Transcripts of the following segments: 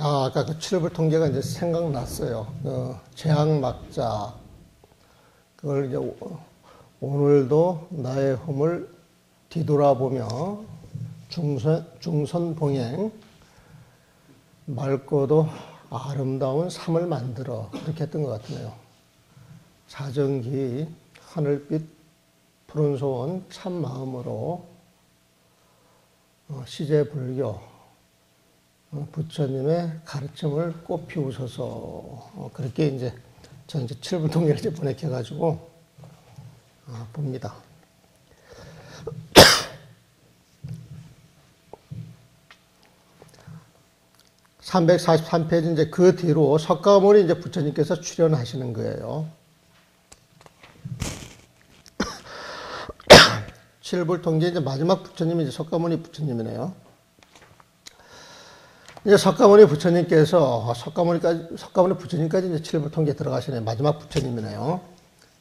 아까 그 칠불 통계가 이제 생각났어요. 재앙막자. 그걸 이제 오늘도 나의 험을 뒤돌아보며 중선봉행 맑고도 아름다운 삶을 만들어 그렇게 했던 것 같네요. 사정기 하늘빛 푸른 소원 참 마음으로 시제불교 부처님의 가르침을 꽃피 우서서 그렇게 이제 저는 이제 칠불통계를 이제 번역해가지고 봅니다. 343페이지 이제 그 뒤로 석가모니 이제 부처님께서 출연하시는 거예요. 칠불통계 이제 마지막 부처님이 이제 석가모니 부처님이네요. 이제 석가모니 부처님께서 석가모니 부처님까지 이제 칠불통계에 들어가시네요. 마지막 부처님이네요.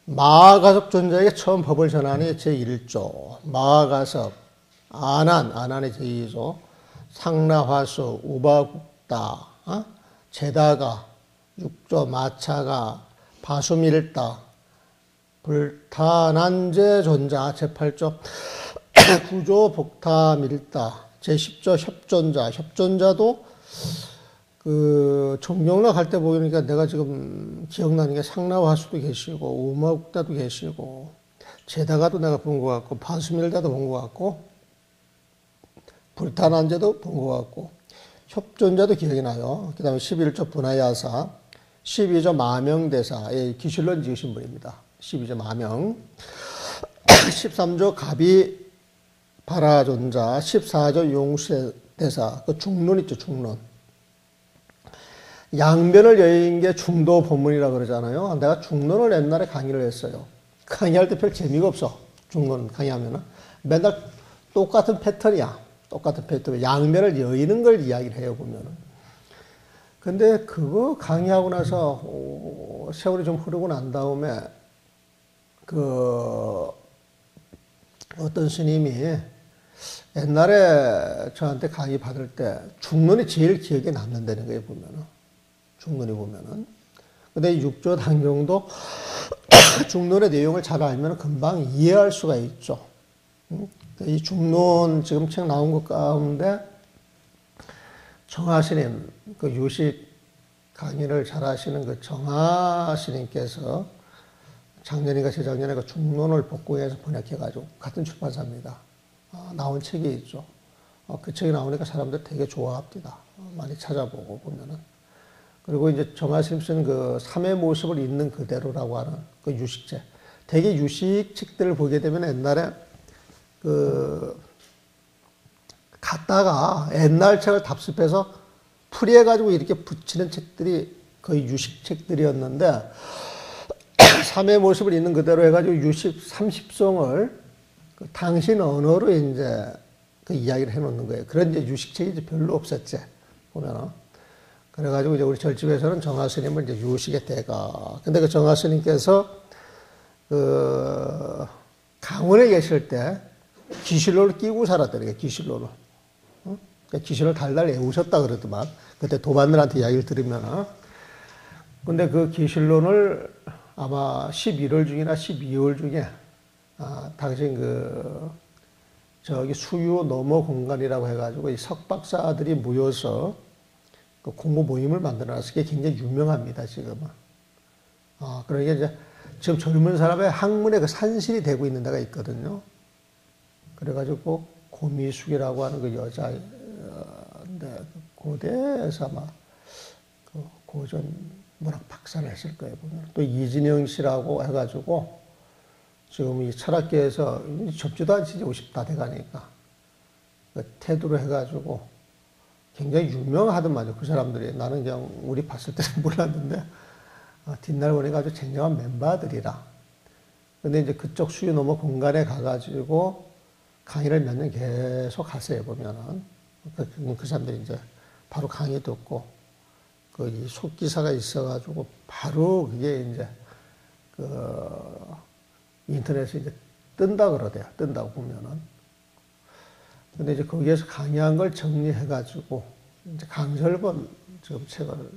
마하가섭 존자에게 처음 법을 전하니 제1조, 마하가섭, 아난의 제2조, 상라화수, 우바국다, 제다가, 6조, 마차가, 바수밀다, 불타난제 존자, 제8조, 9조, 복타밀다, 제10조, 협존자, 협존자도 종경락 할 때 보니까 내가 지금 기억나는 게 상라화수도 계시고, 우마국다도 계시고, 제다가도 내가 본 것 같고, 바수밀다도 본 것 같고, 불타난제도 본 것 같고, 협존자도 기억이 나요. 그 다음에 11조 분하야사, 12조 마명대사, 기실론 지으신 분입니다. 12조 마명, 13조 가비 바라존자, 14조 용수대사, 그 중론 있죠, 중론. 양변을 여인 게 중도 본문이라고 그러잖아요. 내가 중론을 옛날에 강의를 했어요. 강의할 때 별 재미가 없어. 중론 강의하면은. 맨날 똑같은 패턴이야. 똑같은 패턴. 양변을 여의는 걸 이야기를 해요, 보면은. 근데 그거 강의하고 나서 세월이 좀 흐르고 난 다음에 어떤 스님이 옛날에 저한테 강의 받을 때 중론이 제일 기억에 남는다는 거예요, 보면은. 중론이 보면은. 근데 이 육조 단경도 중론의 내용을 잘 알면 금방 이해할 수가 있죠. 이 중론 지금 책 나온 것 가운데 정하스님, 그 유식 강의를 잘 하시는 그 정하스님께서 작년인가 재작년에 그 중론을 복구해서 번역해가지고 같은 출판사입니다. 나온 책이 있죠. 그 책이 나오니까 사람들 되게 좋아합니다. 많이 찾아보고 보면은. 그리고 이제 정하스님 쓴 그 삶의 모습을 있는 그대로라고 하는 그 유식책. 되게 유식 책들을 보게 되면 옛날에 갖다가 옛날 책을 답습해서 풀이해가지고 이렇게 붙이는 책들이 거의 유식 책들이었는데, 삶의 모습을 있는 그대로 해가지고 유식 30송을 당신 언어로 이제 그 이야기를 해놓는 거예요. 그런 이제 유식책이 이제 별로 없었지, 보면은. 그래가지고 이제 우리 절집에서는 정하스님을 이제 유식의 대가. 근데 그 정하스님께서 강원에 계실 때 기실로를 끼고 살았더래요, 기실로를. 기실로를 달달 애우셨다 그러더만. 그때 도반들한테 이야기를 들으면. 근데 그 기실론을 아마 11월 중이나 12월 중에, 당신 저기 수유 넘어 공간이라고 해가지고 이 석박사들이 모여서 그 공부 모임을 만들어놨어. 그게 굉장히 유명합니다, 지금은. 그러니까 이제 지금 젊은 사람의 학문의 그 산실이 되고 있는 데가 있거든요. 그래가지고 고미숙이라고 하는 그 여자, 고대에서 아마 그 고전 문학 박사를 했을 거예요, 보면. 또 이진영 씨라고 해가지고 지금 이 철학계에서 접지도 않지, 이제 50 다 돼가니까. 그 테두로 해가지고 굉장히 유명하더만요, 그 사람들이. 나는 그냥 우리 봤을 때는 몰랐는데, 뒷날 보니까 아주 쟁쟁한 멤버들이라. 근데 이제 그쪽 수유 넘어 공간에 가가지고 강의를 몇 년 계속 하세요, 보면은. 그 사람들이 이제 바로 강의 듣고, 이 속기사가 있어가지고, 바로 그게 이제, 인터넷에 이제 뜬다 그러대요. 뜬다고 보면은. 근데 이제 거기에서 강의한 걸 정리해가지고, 이제 강설본 지금 책을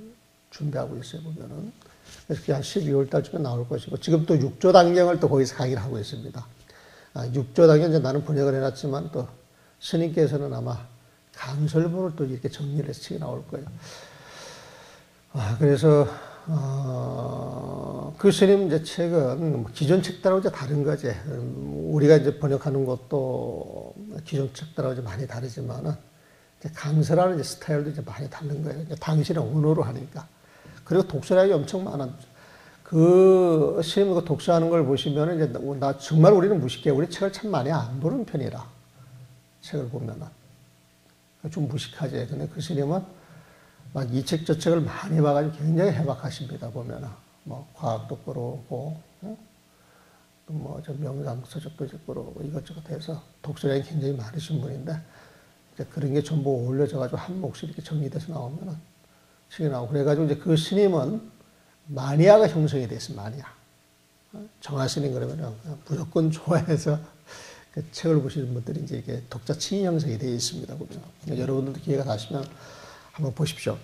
준비하고 있어요, 보면은. 그래서 그게 한 12월 달쯤에 나올 것이고, 지금 또 6조 단경을 또 거기서 강의를 하고 있습니다. 6조 단경 이제 나는 번역을 해놨지만 또 스님께서는 아마 강설본을 또 이렇게 정리를 해서 책이 나올 거예요. 그래서, 그 스님 이제 책은 기존 책들하고 이제 다른 거지. 우리가 이제 번역하는 것도 기존 책들하고 이제 많이 다르지만은, 강설하는 이제 스타일도 이제 많이 다른 거예요. 이제 당신의 언어로 하니까. 그리고 독서량이 엄청 많아. 그 스님 그 독서하는 걸 보시면은 이제 나 정말 우리는 무식해. 우리 책을 참 많이 안 보는 편이라. 책을 보면은. 좀 무식하지. 근데 그 스님은 막 이 책 저 책을 많이 봐가지고 굉장히 해박하십니다. 보면은. 뭐 과학도 끌어오고, 뭐 저 명상 서적도 끌어오고 이것저것 해서 독서량이 굉장히 많으신 분인데, 그런 게 전부 어울려져가지고 한 몫이 이렇게 정리돼서 나오면은 책이 나오고, 그래가지고 이제 그 스님은 마니아가 형성이 됐어, 마니아. 정화 스님 그러면은 무조건 좋아해서 그 책을 보시는 분들이 이제 이게 독자층이 형성이 되어 있습니다, 보면. 여러분들도 기회가 나시면 한번 보십시오.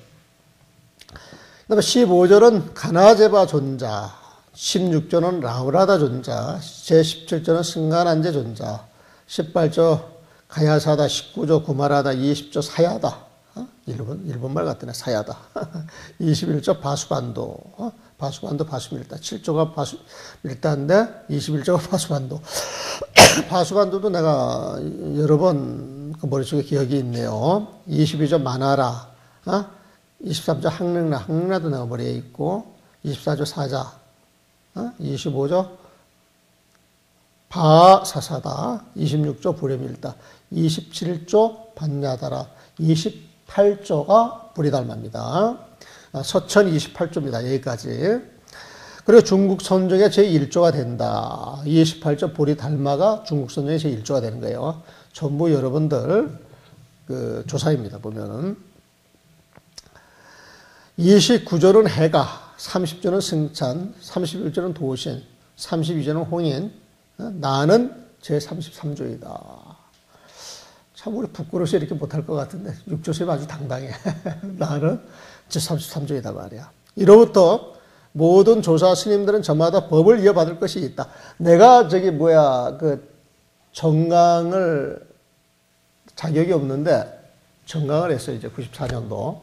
그 다음에 15절은 가나제바 존자, 16절은 라우라다 존자, 제17절은 승가난제 존자, 18절 가야사다, 19조 구마라다, 20조 사야다. 일본말 같더네, 사야다. 21조 바수반도, 바수반도 바수밀다. 7조가 바수밀다인데 21조가 바수반도. 바수반도도 내가 여러 번 그 머릿속에 기억이 있네요. 22조 마나라, 23조 항릉라, 항릉라도 내가 머리에 있고, 24조 사자, 25조 바사사다, 26조 불에밀다, 27조 반야다라, 28조가 불이달마입니다. 서천 28조입니다. 여기까지. 그리고 중국 선종의 제1조가 된다. 28조 불이달마가 중국 선종의 제1조가 되는 거예요. 전부 여러분들 그 조사입니다. 보면은 29조는 해가, 30조는 승찬, 31조는 도신, 32조는 홍인, 나는 제33조이다. 참 우리 부끄러워서 이렇게 못할 것 같은데 6조쌤 아주 당당해. 나는 제33조이다 말이야. 이로부터 모든 조사 스님들은 저마다 법을 이어받을 것이 있다. 내가 그 정강을 자격이 없는데 정강을 했어요. 이제 94년도.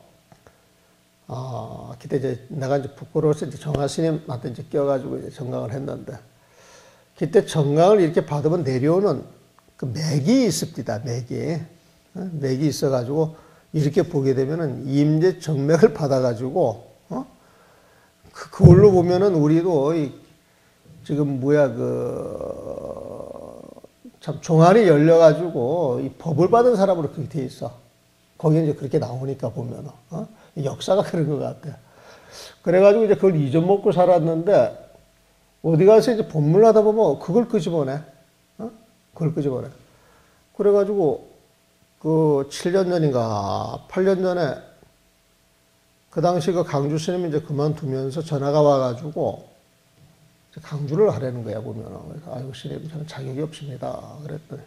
그때 이제 내가 이제 부끄러워서 이제 정화 스님한테 이제 껴가지고 이제 정강을 했는데, 그때 정강을 이렇게 받으면 내려오는 그 맥이 있습니다. 맥이 있어가지고 이렇게 보게 되면은 임재 정맥을 받아가지고, 그걸로 보면은 우리도 지금 참 종안이 열려가지고 이 법을 받은 사람으로 그렇게 돼 있어. 거기에 이제 그렇게 나오니까 보면은, 역사가 그런 것 같아요. 그래가지고 이제 그걸 잊어먹고 살았는데, 어디 가서 이제 법문을 하다 보면 그걸 끄집어내. 그걸 끄집어내. 그래가지고 그 7년 전인가 8년 전에 그 당시 그 강주 스님이 이제 그만두면서 전화가 와가지고 강주를 하라는 거야, 보면은. 아이고, 스님, 저는 자격이 없습니다. 그랬더니.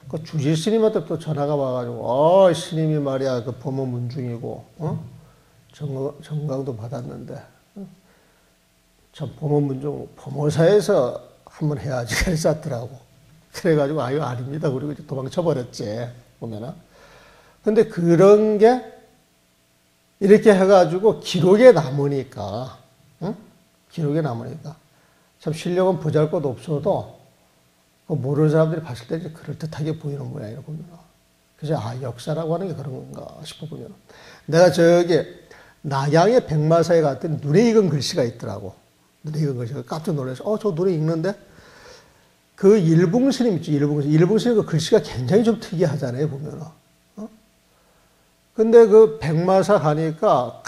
그 주지 스님한테 또 전화가 와가지고, 스님이 말이야, 그 법무 문중이고, 정강도 받았는데, 참 법무 문중, 법무사에서 한번 해야지, 그랬었더라고. 그래가지고, 아닙니다. 그리고 이제 도망쳐버렸지, 보면은. 근데 그런 게, 이렇게 해가지고 기록에 남으니까, 기록에 남으니까. 참 실력은 보잘 것 없어도 모르는 사람들이 봤을 때 이제 그럴듯하게 보이는 모양이라고 보면. 그래서 역사라고 하는 게 그런 건가 싶어 보면. 내가 낙양의 백마사에 갔더니 눈에 익은 글씨가 있더라고. 눈에 익은 글씨가 깜짝 놀라서 저 눈에 읽는데 그 일붕스님 있죠. 일붕스님 그 글씨가 굉장히 좀 특이하잖아요, 보면은. 근데 그 백마사 가니까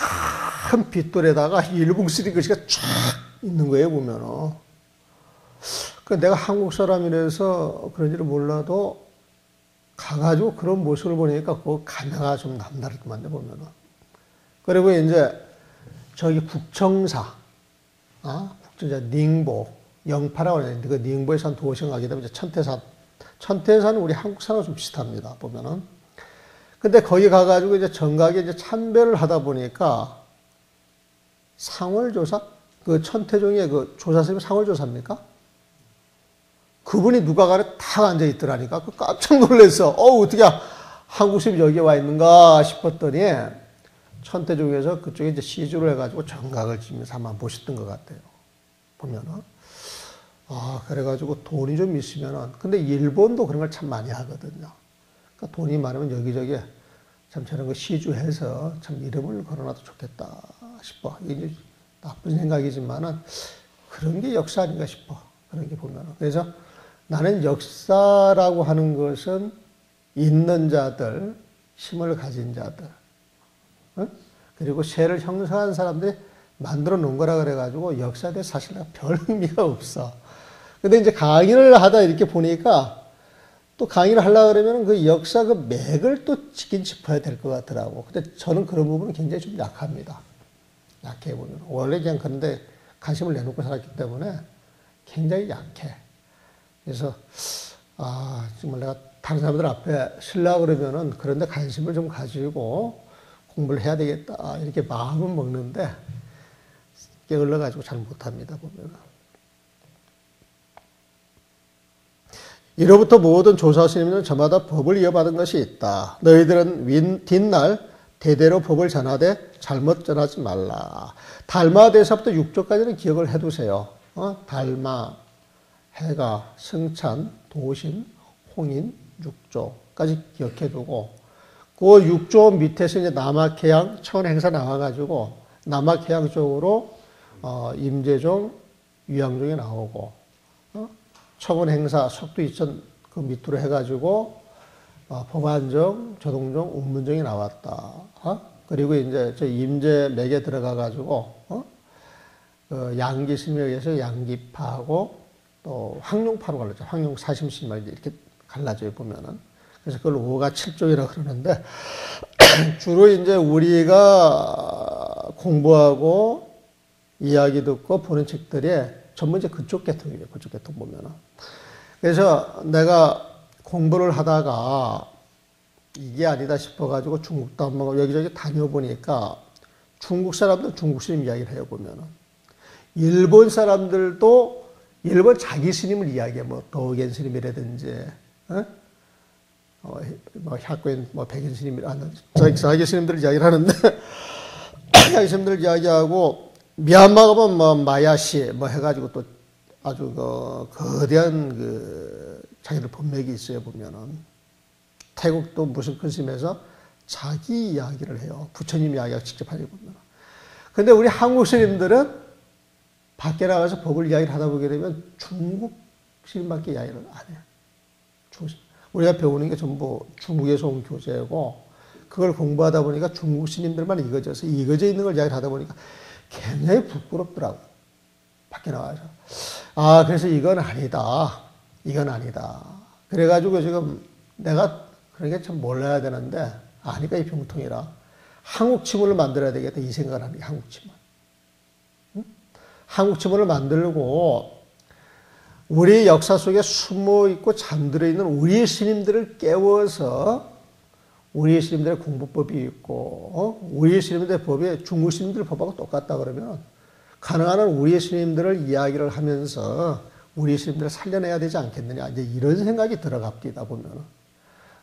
큰 빗돌에다가 일붕스님 글씨가 쫙 있는 거예요, 보면은. 내가 한국 사람이라서 그런지를 몰라도 가가지고 그런 모습을 보니까 그 감회가 좀 남다르더만요, 보면은. 그리고 이제 국청사, 닝보, 영파라고 하는데 그 닝보에서 한 도시에 가게 되면 이제 천태산 우리 한국 사람과 좀 비슷합니다, 보면은. 근데 거기 가가지고 이제 정각에 이제 참배를 하다 보니까 상월조사? 그 천태종의 그 조사스님이 상월조사입니까? 그분이 누가 가래 탁 앉아있더라니까. 그 깜짝 놀랐어. 어떻게 한국스님이 여기 와 있는가 싶었더니 천태종에서 그쪽에 이제 시주를 해가지고 정각을 지면서 한번 보셨던 것 같아요. 보면은. 그래가지고 돈이 좀 있으면은, 근데 일본도 그런 걸 참 많이 하거든요. 그러니까 돈이 많으면 여기저기 참 저런 거 시주해서 참 이름을 걸어놔도 좋겠다 싶어. 이게 나쁜 생각이지만은 그런 게 역사 아닌가 싶어. 그런 게 보면은. 그래서 나는 역사라고 하는 것은 있는 자들, 힘을 가진 자들, 그리고 세를 형성한 사람들이 만들어 놓은 거라 그래가지고 역사에 대해 사실 별 의미가 없어. 근데 이제 강의를 하다 이렇게 보니까 또 강의를 하려고 그러면 그 역사 그 맥을 또 짚긴 짚어야 될 것 같더라고. 근데 저는 그런 부분은 굉장히 좀 약합니다. 약해 보면. 원래 그냥 그런데 관심을 내놓고 살았기 때문에 굉장히 약해. 그래서, 정말 내가 다른 사람들 앞에 쓰려고 그러면은 그런데 관심을 좀 가지고 공부를 해야 되겠다. 이렇게 마음은 먹는데 게을러가지고 잘 못합니다, 보면은. 이로부터 모든 조사 스님은 저마다 법을 이어받은 것이 있다. 너희들은 뒷날 대대로 법을 전하되 잘못 전하지 말라. 달마대에서부터 6조까지는 기억을 해두세요. 달마, 해가, 승찬, 도신, 홍인, 6조까지 기억해두고 그 6조 밑에서 이제 남악해양 천행사 나와가지고 남악해양 쪽으로 임재종, 유양종이 나오고 청원행사, 속도이천 그 밑으로 해가지고 법안정, 조동종, 운문정이 나왔다. 그리고 이제 저 임재맥에 들어가가지고 양기스님에 의해서 양기파하고 또 황룡파로 갈라져. 황룡 사심신말 이렇게 갈라져요 보면은. 그래서 그걸 5가 7종이라고 그러는데 주로 이제 우리가 공부하고 이야기 듣고 보는 책들이 전부 이제 그쪽 계통이에요. 그쪽 계통 보면은. 그래서 내가 공부를 하다가 이게 아니다 싶어가지고 중국도 한번 여기저기 다녀보니까 중국 사람들 중국 스님 이야기를 해요, 보면은. 일본 사람들도 일본 자기 스님을 이야기해. 뭐, 도겐 스님이라든지, 뭐, 샤쿠엔, 뭐, 백인 스님, 자기 스님들을 이야기를 하는데, 자기 스님들을 이야기하고, 미얀마 가면 뭐 마야시 뭐 해가지고 또 아주 거대한 자기들 법맥이 있어요 보면은. 태국도 무슨 큰 스님에서 자기 이야기를 해요. 부처님 이야기를 직접 하지 보면. 근데 우리 한국 스님들은 밖에 나가서 법을 이야기를 하다 보게 되면 중국 스님밖에 이야기를 안 해요. 우리가 배우는 게 전부 중국에서 온 교재고 그걸 공부하다 보니까 중국 스님들만 이거져서 이거져 있는 걸 이야기를 하다 보니까 굉장히 부끄럽더라고. 밖에 나와서. 그래서 이건 아니다. 이건 아니다. 그래가지고 지금 내가 그런 게 참 몰라야 되는데, 아니까 이 병통이라. 한국 치문을 만들어야 되겠다. 이 생각을 하는 게 한국 치문. 응? 한국 치문을 만들고, 우리 역사 속에 숨어 있고 잠들어 있는 우리 스님들을 깨워서, 우리 스님들의 공부법이 있고, 우리 스님들의 법이 중국 스님들 법하고 똑같다 그러면 가능한 한 우리 스님들을 이야기를 하면서 우리 스님들을 살려내야 되지 않겠느냐. 이제 이런 생각이 들어갑니다, 보면은.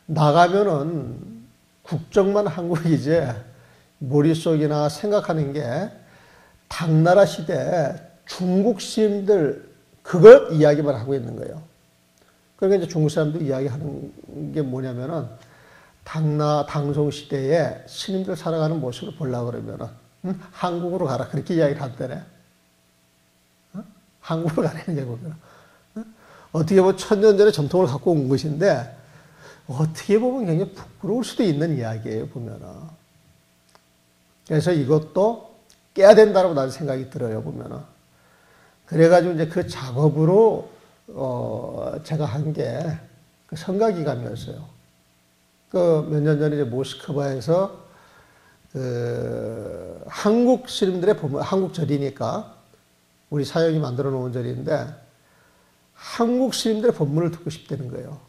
나가면은 국적만 한국이지 머릿속이나 생각하는 게 당나라 시대 중국 스님들 그걸 이야기만 하고 있는 거예요. 그러니까 이제 중국 사람들이 이야기하는 게 뭐냐면은 당송 시대에 스님들 살아가는 모습을 보려고 그러면은 한국으로 가라 그렇게 이야기를 한다네. 한국으로 가라는 게 보면 어떻게 보면 1000년 전에 전통을 갖고 온 것인데 어떻게 보면 굉장히 부끄러울 수도 있는 이야기예요 보면은. 그래서 이것도 깨야 된다고 나는 생각이 들어요 보면은. 그래가지고 이제 그 작업으로 제가 한 게 그 성가기감이었어요. 그 몇 년 전에 이제 모스크바에서 그 한국 스님들의 한국 절이니까 우리 사형이 만들어 놓은 절인데 한국 스님들의 법문을 듣고 싶다는 거예요.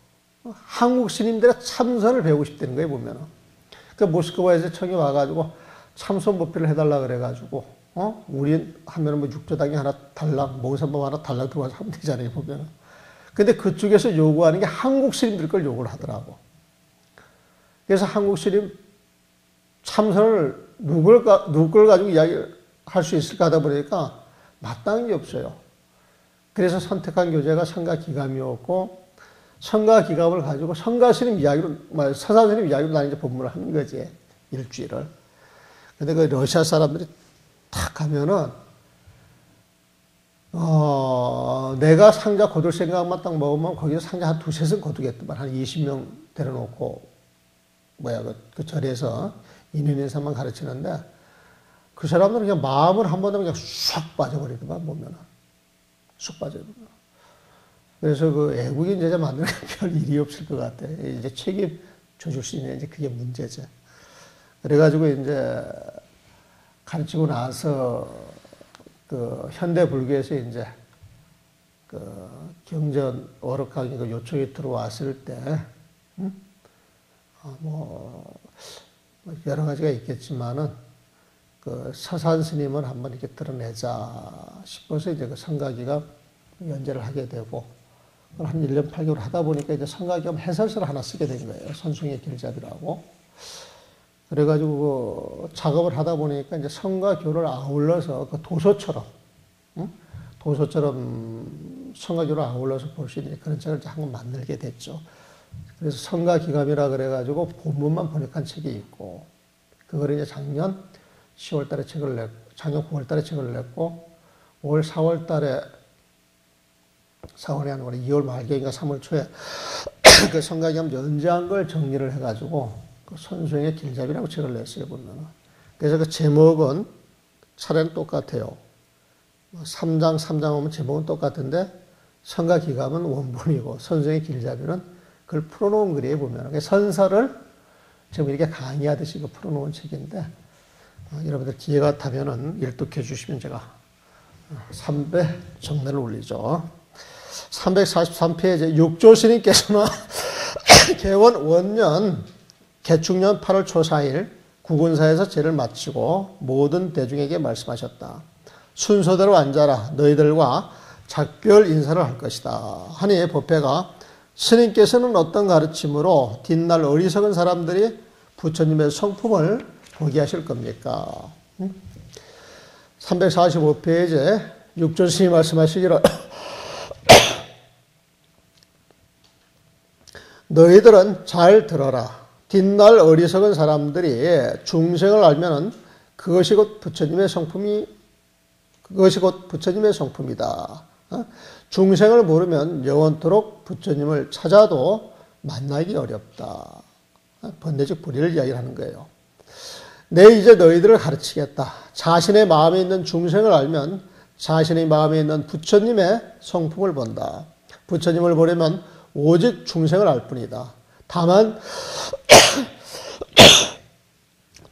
한국 스님들의 참선을 배우고 싶다는 거예요 보면은. 그 모스크바에서 청이 와가지고 참선 모피를 해달라 그래가지고, 우리 하면은 뭐 육조당이 하나 달랑, 몽산법 하나 달랑 들어가서 하면 되잖아요, 보면은. 근데 그쪽에서 요구하는 게 한국 스님들 걸 요구를 하더라고. 그래서 한국 스님 참선을 누굴 가지고 이야기할 수 있을까 하다 보니까 마땅한 게 없어요. 그래서 선택한 교재가 성가기감이었고, 성가기감을 가지고 성가스님 이야기로, 서산스님 이야기로 나는 이제 법문을 하는 거지. 일주일을. 근데 그 러시아 사람들이 탁 가면은, 내가 상자 거둘 생각만 딱 먹으면 거기서 상자 한 두세 선 거두겠더만. 한 20명 데려놓고, 그 절에서 인연인사만 가르치는데, 그 사람들은 그냥 마음을 한 번 하면 그냥 쑥 빠져버리더만, 보면은. 쑥 빠져버려. 그래서 그 애국인 제자 만드는 게 별 일이 없을 것 같아. 이제 책임 져줄 수 있는 이제 그게 문제죠. 그래가지고 이제 가르치고 나서 그 현대 불교에서 이제 그 경전 어록하게 그 요청이 들어왔을 때, 뭐 여러 가지가 있겠지만은 그 서산 스님을 한번 이렇게 드러내자 싶어서 이제 그 성가기가 연재를 하게 되고, 한 1년 8개월 하다 보니까 이제 성가기가 해설서를 하나 쓰게 된 거예요. 선숭의 길잡이라고. 그래가지고 그 작업을 하다 보니까 이제 성가교를 아울러서 그 도서처럼, 도서처럼 성가교를 아울러서 볼 수 있는 그런 책을 한 권 만들게 됐죠. 그래서 성가기감이라 그래가지고 본문만 번역한 책이 있고, 그걸 이제 작년 10월 달에 책을 냈고, 작년 9월 달에 책을 냈고, 올 4월 달에 4월이 아니고 2월 말경인가 3월 초에 그 성가기감 연재한 걸 정리를 해가지고 그 선수행의 길잡이라고 책을 냈어요, 보면은. 그래서 그 제목은 차례는 똑같아요. 3장 오면 제목은 똑같은데 성가기감은 원본이고 선수행의 길잡이는 그걸 풀어놓은 글이에요, 보면은. 선서를 지금 이렇게 강의하듯이 풀어놓은 책인데, 여러분들 기회가 되면은 일독해 주시면 제가 3배 정례를 올리죠. 343페이지 육조스님께서는 개원 원년 개축년 8월 초 4일 구군사에서 제를 마치고 모든 대중에게 말씀하셨다. 순서대로 앉아라. 너희들과 작별 인사를 할 것이다. 하니 법회가 스님께서는 어떤 가르침으로 뒷날 어리석은 사람들이 부처님의 성품을 보게 하실 겁니까? 345페이지에 육조스님이 말씀하시기를 너희들은 잘 들어라. 뒷날 어리석은 사람들이 중생을 알면은 그것이 곧 부처님의 성품이다. 중생을 모르면 영원토록 부처님을 찾아도 만나기 어렵다. 번뇌적 불의를 이야기하는 거예요. 내 이제 너희들을 가르치겠다. 자신의 마음에 있는 중생을 알면 자신의 마음에 있는 부처님의 성품을 본다. 부처님을 보려면 오직 중생을 알 뿐이다. 다만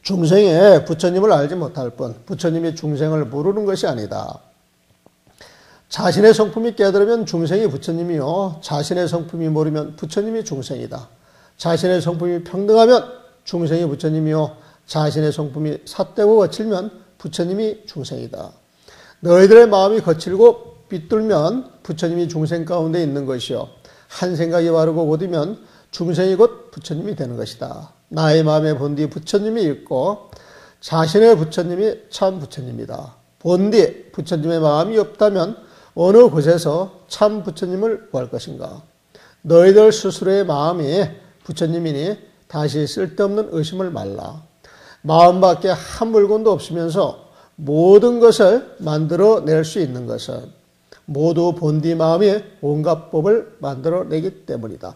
중생이 부처님을 알지 못할 뿐 부처님이 중생을 모르는 것이 아니다. 자신의 성품이 깨달으면 중생이 부처님이요, 자신의 성품이 모르면 부처님이 중생이다. 자신의 성품이 평등하면 중생이 부처님이요, 자신의 성품이 삿되고 거칠면 부처님이 중생이다. 너희들의 마음이 거칠고 삐뚤면 부처님이 중생 가운데 있는 것이요, 한 생각이 바르고 곧이면 중생이 곧 부처님이 되는 것이다. 나의 마음에 본디 부처님이 있고 자신의 부처님이 참 부처님이다. 본디 부처님의 마음이 없다면 어느 곳에서 참 부처님을 구할 것인가? 너희들 스스로의 마음이 부처님이니 다시 쓸데없는 의심을 말라. 마음밖에 한 물건도 없으면서 모든 것을 만들어낼 수 있는 것은 모두 본디 마음이 온갖 법을 만들어내기 때문이다.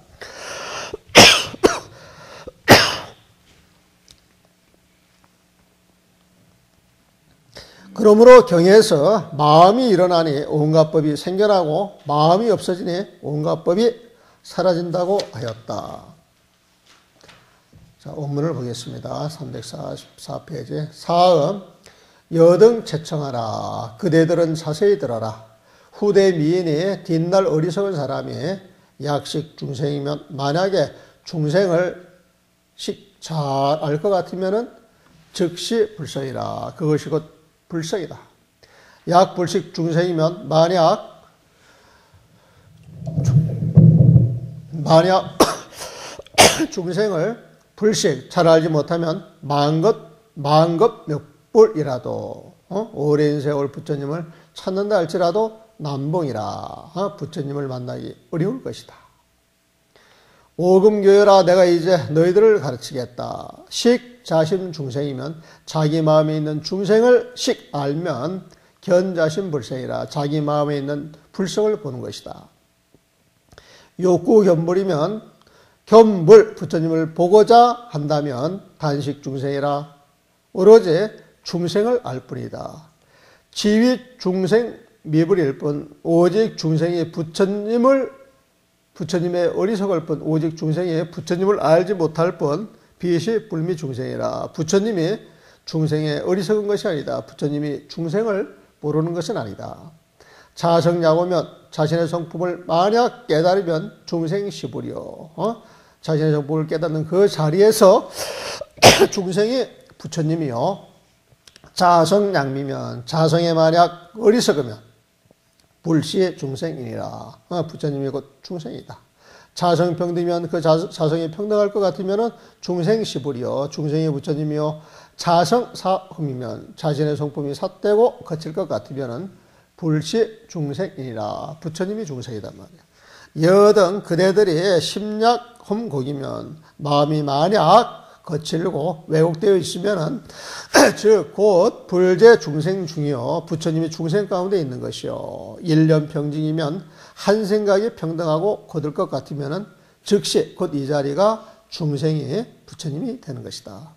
그러므로 경에서 마음이 일어나니 온갖 법이 생겨나고 마음이 없어지니 온갖 법이 사라진다고 하였다. 자, 원문을 보겠습니다. 344페이지. 사음 여등 채청하라. 그대들은 자세히 들어라. 후대 미인이 뒷날 어리석은 사람이 약식 중생이면 만약에 중생을 잘 알 것 같으면은 즉시 불성이라. 그것이 곧 불성이다. 약 불식 중생이면 만약 중생을 불식 잘 알지 못하면 만급 몇 불이라도 오랜 세월 부처님을 찾는다 할지라도 남봉이라. 부처님을 만나기 어려울 것이다. 오금교여라. 내가 이제 너희들을 가르치겠다. 식 자심 중생이면 자기 마음에 있는 중생을 식 알면 견자심 불생이라. 자기 마음에 있는 불성을 보는 것이다. 욕구 견불이면 견불 부처님을 보고자 한다면 단식 중생이라. 오로지 중생을 알 뿐이다. 지위 중생 미불일 뿐 오직 중생이 부처님의 어리석을 뿐 오직 중생이 부처님을 알지 못할 뿐 비시 불미 중생이라. 부처님이 중생의 어리석은 것이 아니다. 부처님이 중생을 모르는 것은 아니다. 자성야고면 자신의 성품을 만약 깨달으면 중생 시불이요. 자신의 성품을 깨닫는 그 자리에서 중생이 부처님이요. 자성양미면 자성에 만약 어리석으면 불시 중생이니라. 부처님이 곧 중생이다. 자성평등이면 그 자성이 평등할 것 같으면 중생시불이요. 중생이 부처님이요. 자성사흠이면 자신의 성품이 삿되고 거칠 것 같으면 불시 중생이니라. 부처님이 중생이단 말이야. 여등 그대들이 심약 험곡이면 마음이 만약 거칠고 왜곡되어 있으면은 즉 곧 불제 중생 중이요. 부처님이 중생 가운데 있는 것이요. 일념 평증이면 한 생각이 평등하고 곧을 것 같으면은 즉시 곧 이 자리가 중생이 부처님이 되는 것이다.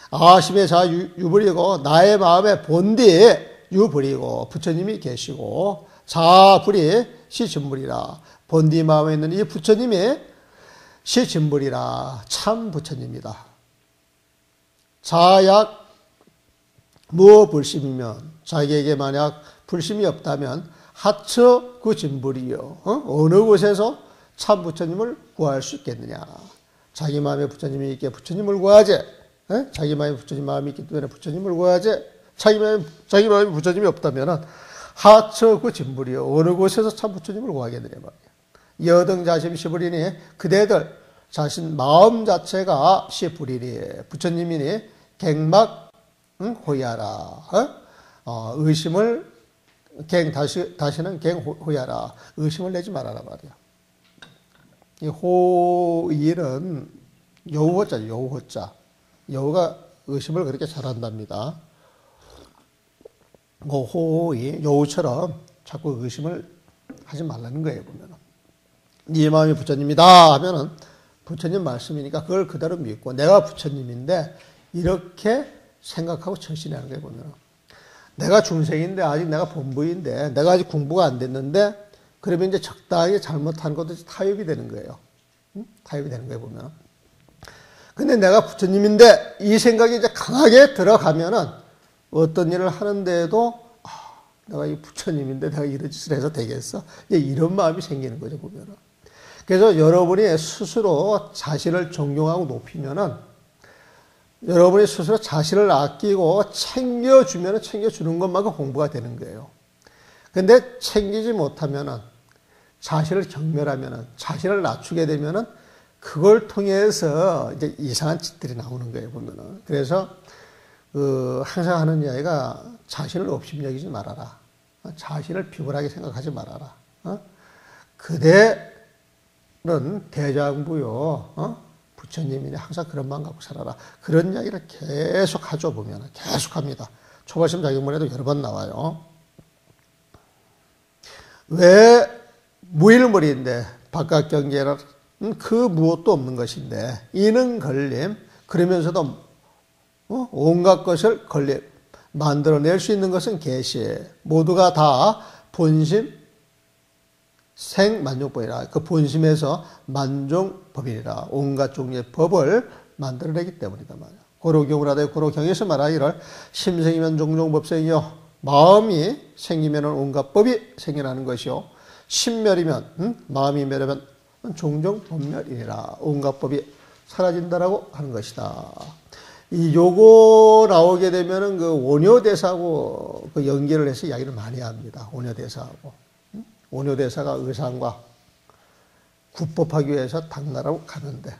아심의 자 유불이고 나의 마음의 본디 유불이고 부처님이 계시고 자불이 시진불이라. 본디 마음에 있는 이 부처님이 시진불이라. 참 부처님이다. 자약 무불심이면 자기에게 만약 불심이 없다면 하처 그 진불이요. 어느 곳에서 참 부처님을 구할 수 있겠느냐. 자기 마음에 부처님이 있기에 부처님을 구하지. 자기 마음에 부처님 마음이 있기 때문에 부처님을 구하지. 자기 마음에 부처님이 없다면 하처 그 진불이요. 어느 곳에서 참 부처님을 구하겠느냐 말이야. 여등 자심 시불이니 그대들 자신 마음 자체가 시불이니 부처님이니 갱막 호야라. 의심을 다시는 호야라. 의심을 내지 말아라 말이야. 이 호일은 여우호자죠. 여우호자. 여우가 의심을 그렇게 잘한답니다. 호이 여우처럼 자꾸 의심을 하지 말라는 거예요. 보면은 네 마음이 부처님이다 하면은 부처님 말씀이니까 그걸 그대로 믿고 내가 부처님인데 이렇게 생각하고 전신하는 거예요. 보면 내가 중생인데 아직 내가 본부인데 내가 아직 공부가 안 됐는데 그러면 이제 적당히 잘못한 것도 타협이 되는 거예요. 타협이 되는 거예요. 보면 근데 내가 부처님인데 이 생각이 이제 강하게 들어가면은 어떤 일을 하는데도 내가 이 부처님인데 내가 이런 짓을 해서 되겠어? 이제 이런 마음이 생기는 거죠. 보면은 그래서 여러분이 스스로 자신을 존경하고 높이면은 여러분이 스스로 자신을 아끼고 챙겨주면 챙겨주는 것만큼 공부가 되는 거예요. 근데 챙기지 못하면은 자신을 경멸하면은 자신을 낮추게 되면은 그걸 통해서 이제 이상한 짓들이 나오는 거예요. 보면은 그래서 항상 하는 이야기가 자신을 업심여기지 말아라. 자신을 비굴하게 생각하지 말아라. 그대는 대장부요. 부처님이니 항상 그런 마음 갖고 살아라. 그런 이야기를 계속 하죠. 보면 계속 합니다. 초발심 자격문에도 여러 번 나와요. 왜 무일물인데 바깥 경계는 그 무엇도 없는 것인데 이는 걸림 그러면서도 온갖 것을 걸림 만들어낼 수 있는 것은 계시 모두가 다 본심 생만족법이라. 그 본심에서 만종법이라. 온갖 종류의 법을 만들어내기 때문이다 말이야. 고로경우라되 고로경에서 말하기를 심생이면 종종법생이요. 마음이 생기면 온갖 법이 생겨나는 것이요. 심멸이면 마음이 멸하면 종종법멸이라. 온갖 법이 사라진다라고 하는 것이다. 이 요거 나오게 되면은 그 원효대사하고 그 연계를 해서 이야기를 많이 합니다. 원효대사하고. 원효대사가 의상과 구법하기 위해서 당나라로 가는데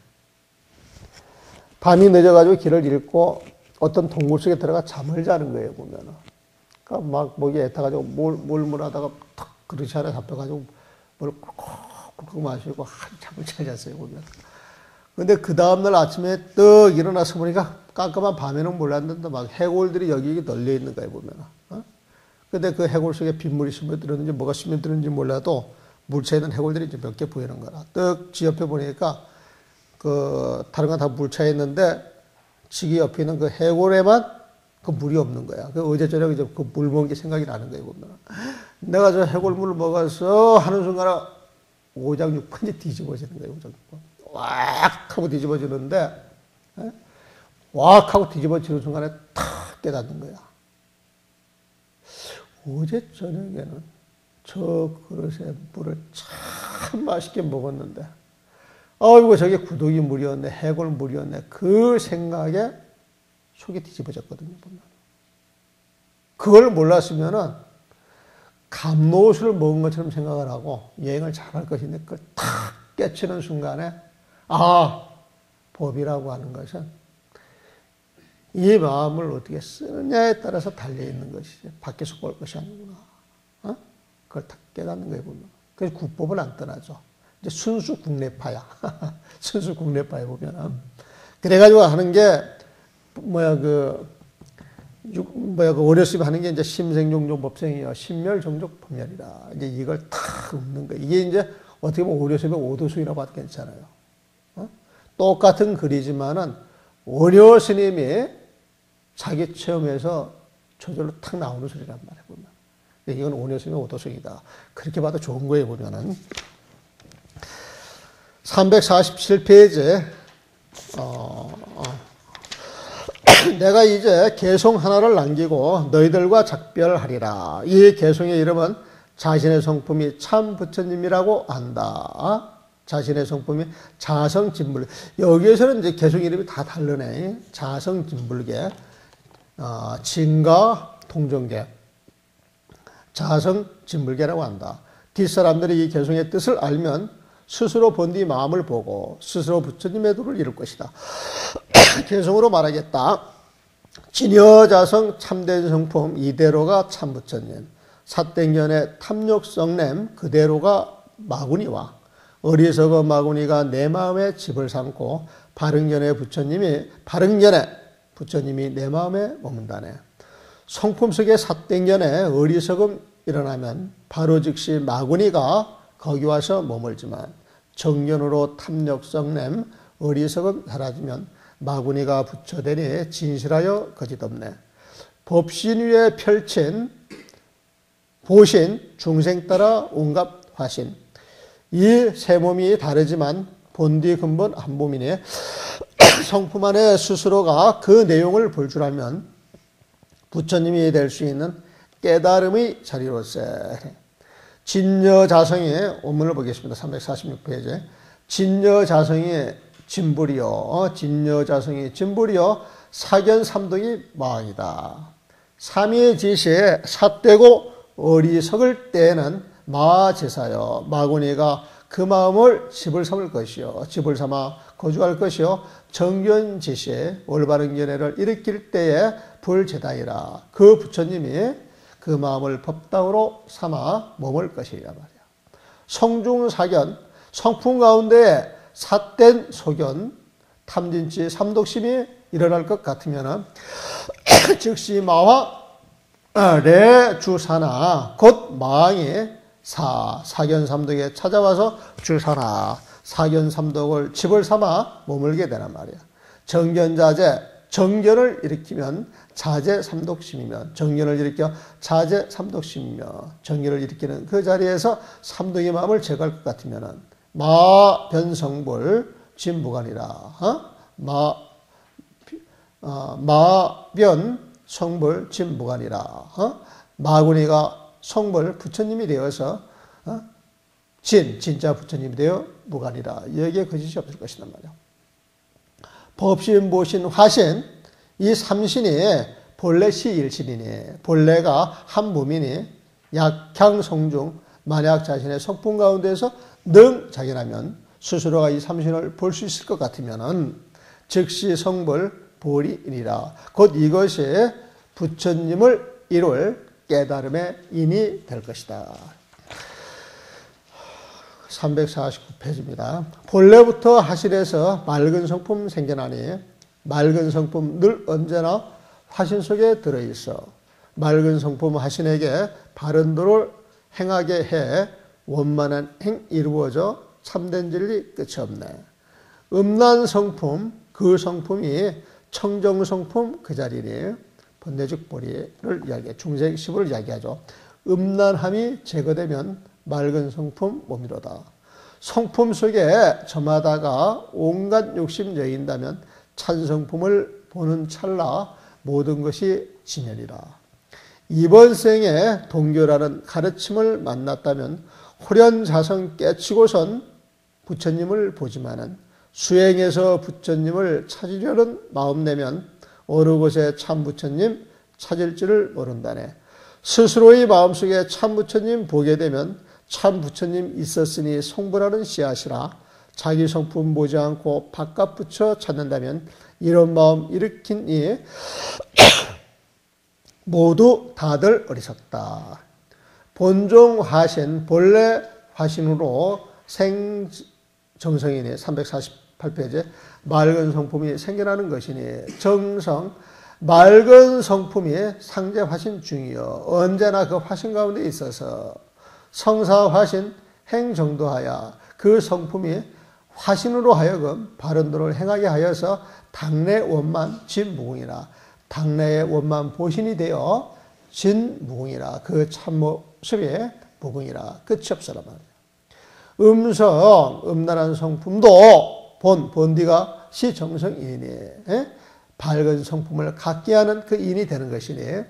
밤이 늦어가지고 길을 잃고 어떤 동굴 속에 들어가 잠을 자는 거예요, 보면은. 그러니까 막 목이 애타가지고 뭘 하다가 탁 그릇이 하나 잡혀가지고 뭘 꿀꺽 마시고 잠을 잘 잤어요, 보면. 근데 그 다음날 아침에 떡 일어나서 보니까 깜깜한 밤에는 몰랐는데 막 해골들이 여기 널려 있는 거예요, 보면은. 근데 그 해골 속에 빗물이 스며들었는지 뭐가 스며들었는지 몰라도 물차에 있는 해골들이 이제 몇 개 보이는 거라. 떡 지 옆에 보니까 그 다른 건 다 물차에 있는데 지기 옆에 있는 그 해골에만 그 물이 없는 거야. 그 어제 저녁에 이제 그 물 먹은 게 생각이 나는 거예요, 보면. 내가 저 해골물을 먹어서 하는 순간에 오장육판이 뒤집어지는 거예요, 오장육판. 왁 하고 뒤집어지는데, 왁 하고 뒤집어지는 순간에 탁 깨닫는 거야. 어제 저녁에는 저 그릇에 물을 참 맛있게 먹었는데, 아이고, 저게 구더기 물이었네, 해골 물이었네. 그 생각에 속이 뒤집어졌거든요, 보면. 그걸 몰랐으면은 감로옷을 먹은 것처럼 생각을 하고 여행을 잘할 것인데 그걸 탁 깨치는 순간에 법이라고 하는 것은 이 마음을 어떻게 쓰느냐에 따라서 달려있는 것이지 밖에서 볼 것이 아니구나. 그걸 탁 깨닫는 거예요, 보면. 그래서 국법은 안 떠나죠. 이제 순수 국내파야. 순수 국내파에 보면은. 그래가지고 하는 게 그 어렸을 때 하는 게 이제 심생종종 법생이요. 심멸종종 법멸이다. 이제 이걸 탁 읊는 거예요. 이게 이제 어떻게 보면 어렸을 때 오도수이라고 해도 괜찮아요. 똑같은 글이지만은 원효 스님이 자기 체험에서 저절로 탁 나오는 소리란 말이에요, 보면. 이건 원효 스님의 오도수이다. 그렇게 봐도 좋은 거예요, 보면은. 347페이지에, 내가 이제 개송 하나를 남기고 너희들과 작별하리라. 이 개송의 이름은 자신의 성품이 참 부처님이라고 한다. 자신의 성품이 자성진불. 여기에서는 이제 개송 이름이 다 다르네. 자성진불계, 진가 통정계, 자성진불계라고 한다. 뒷사람들이 이 개송의 뜻을 알면 스스로 본디 마음을 보고 스스로 부처님의 도를 이룰 것이다. 개송으로 말하겠다. 진여자성 참된 성품 이대로가 참부처님. 사땡견의 탐욕성냄 그대로가 마구니와 어리석은 마구니가 내 마음에 집을 삼고 바른견의 부처님이 내 마음에 머문다네. 성품 속에 사땡견에 어리석음 일어나면 바로 즉시 마구니가 거기 와서 머물지만 정견으로 탐욕성냄 어리석음 사라지면 마구니가 부처되니 진실하여 거짓없네. 법신 위에 펼친 보신 중생 따라 온갖 화신. 이 세 몸이 다르지만 본디 근본 한 몸이니 성품 안에 스스로가 그 내용을 볼 줄 알면 부처님이 될 수 있는 깨달음의 자리로서 진여자성의 원문을 보겠습니다. 346페이지. 진여자성의 진불이요. 진여자성의 진불이요. 사견삼독이 마왕이다. 삼위의 지시에 삿되고 어리석을 때에는 마제사여. 마구니가 그 마음을 집을 삼을 것이요. 집을 삼아 거주할 것이요. 정견지시에 올바른 견해를 일으킬 때에 불제다이라. 그 부처님이 그 마음을 법당으로 삼아 머물 것이란 말이야. 성중사견, 성품 가운데 삿된 소견, 탐진치 삼독심이 일어날 것 같으면 즉시 마와 내 주사나 곧 마왕이 사견삼독에 찾아와서 주사나 사견삼독을 집을 삼아 머물게 되란 말이야. 정견자재, 정견을 일으키면 자재 삼독심이며 정견을 일으켜 자재 삼독심이며 정견을 일으키는 그 자리에서 삼독의 마음을 제거할 것 같으면 마변성불 진무관이라. 마변 성불 진무관이라. 마구니가 성불 부처님이 되어서 진짜 부처님이 되어 무관이라. 여기에 거짓이 없을 것이란 말이야. 법신, 보신, 화신 이 삼신이 본래 시일신이니 본래가 한 몸이니 약향성중 만약 자신의 성품 가운데서 능작용하면 스스로가 이 삼신을 볼 수 있을 것 같으면 즉시 성불 보리이니라. 곧 이것이 부처님을 이룰 깨달음의 인이 될 것이다. 349페이지입니다. 본래부터 하실에서 맑은 성품 생겨나니 맑은 성품 늘 언제나 화신 속에 들어있어 맑은 성품 하신에게 바른 도를 행하게 해 원만한 행 이루어져 참된 진리 끝이 없네. 음란 성품 그 성품이 청정 성품 그 자리니 번뇌즉 보리를 이야기해 중생시부를 이야기하죠. 음란함이 제거되면 맑은 성품 몸이로다. 성품 속에 저마다가 온갖 욕심 여인다면 찬성품을 보는 찰나 모든 것이 진열이라. 이번 생에 동교라는 가르침을 만났다면 호련자성 깨치고선 부처님을 보지만은 수행해서 부처님을 찾으려는 마음 내면 어느 곳에 참 부처님 찾을지를 모른다네. 스스로의 마음속에 참 부처님 보게 되면 참 부처님 있었으니 성불하는 씨앗이라. 자기 성품 보지 않고 바깥 붙여 찾는다면 이런 마음 일으킨 이 모두 다들 어리석다. 본종 화신 본래 화신으로 생정성이니 348페이지 맑은 성품이 생겨나는 것이니 정성 맑은 성품이 상제 화신 중이요 언제나 그 화신 가운데 있어서 성사 화신 행정도하여 그 성품이 화신으로 하여금 바른 도를 행하게 하여서 당내 원만 진무궁이라. 당내의 원만 보신이 되어 진무궁이라. 그 참모습이 무궁이라. 끝이 없어라 말이야. 음성 음란한 성품도 본디가 시정성인이니 밝은 성품을 갖게 하는 그 인이 되는 것이니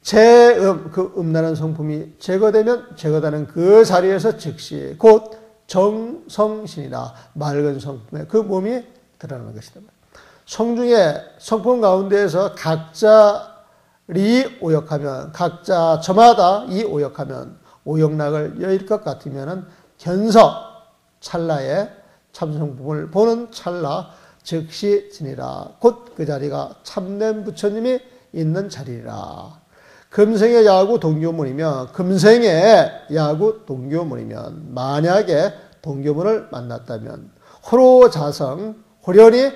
그 음란한 성품이 제거되면 제거되는 그 자리에서 즉시 곧 정성신이라 맑은 성품의 그 몸이 드러나는 것이다. 성중의 성품 가운데에서 각자리 오역하면 각자 저마다 이 오역하면 오역락을 여일 것 같으면 견서 찰나에 참성품을 보는 찰나 즉시 지니라. 곧 그 자리가 참된 부처님이 있는 자리라. 금생의 야구 동교문이면 금생의 야구 동교문이면 만약에 동교문을 만났다면 호로자성 호련히